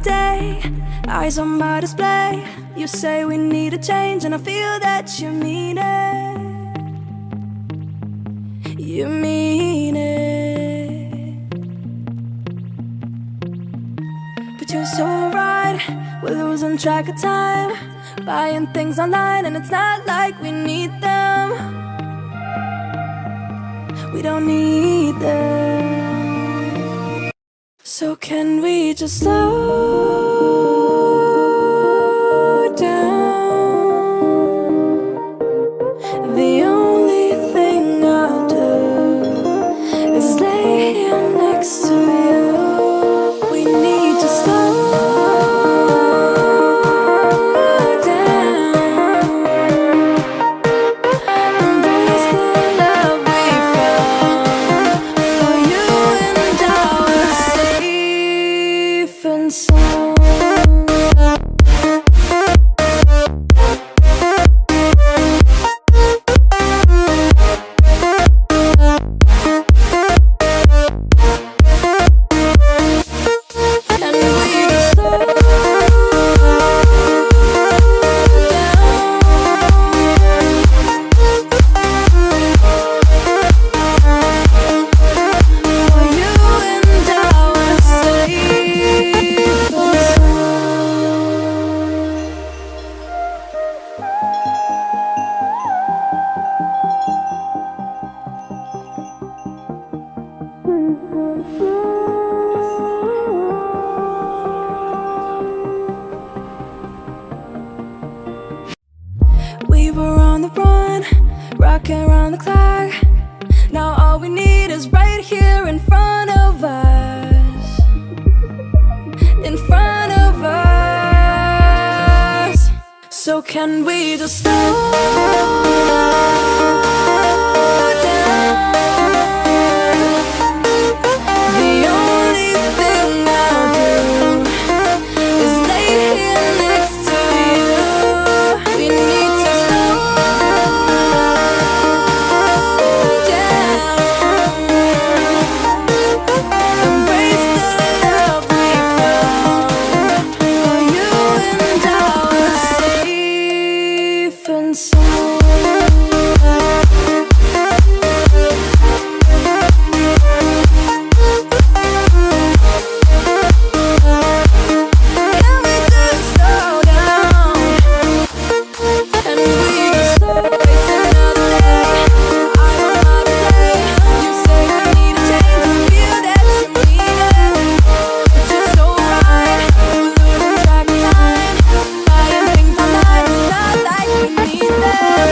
day, eyes on my display. You say we need a change, and I feel that you mean it. You mean it. But you're so right, we're losing track of time, buying things online, and it's not like we need them. We don't need them. So can we just slow down? The only thing I'll do is lay here next to you. We need to slow down. Embrace the love we found. For you and I are safe and sound. We were on the run, rocking around the clock. Now all we need is right here in front of us. In front of us. So can we just slow down? The only thing I'll do is lay here next to you. We need to slow down. Embrace the love we found. For you and I are safe and sound. Can we just slow down? And we just waste another day. I don't know how to play. You say we need a change, I feel that you mean it. But you're so right, we're losing track of time, buying things online, it's not like we need them.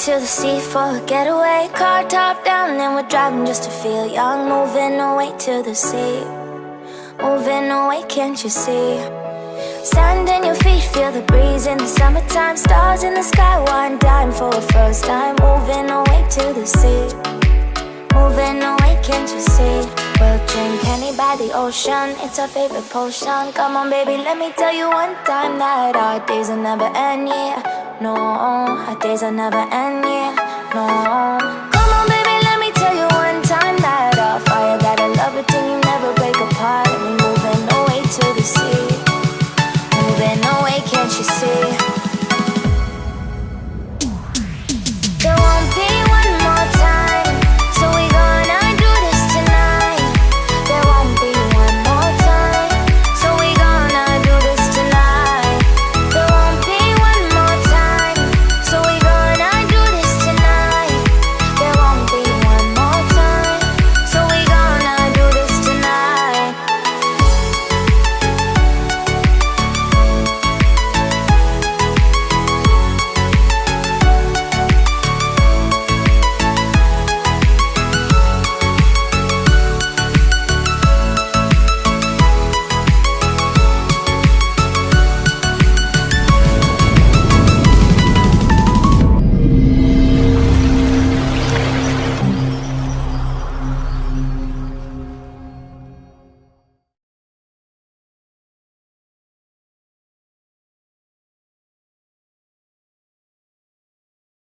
To the sea for a getaway, car top down and we're driving just to feel young. Moving away to the sea, moving away, can't you see? Sand in your feet, feel the breeze in the summertime. Stars in the sky, one dime for a first time. Moving away to the sea, moving away, can't you see? We'll drink honey by the ocean, it's our favorite potion. Come on baby, let me tell you one time that our days will never end, yeah. No, our days will never end, yeah. No.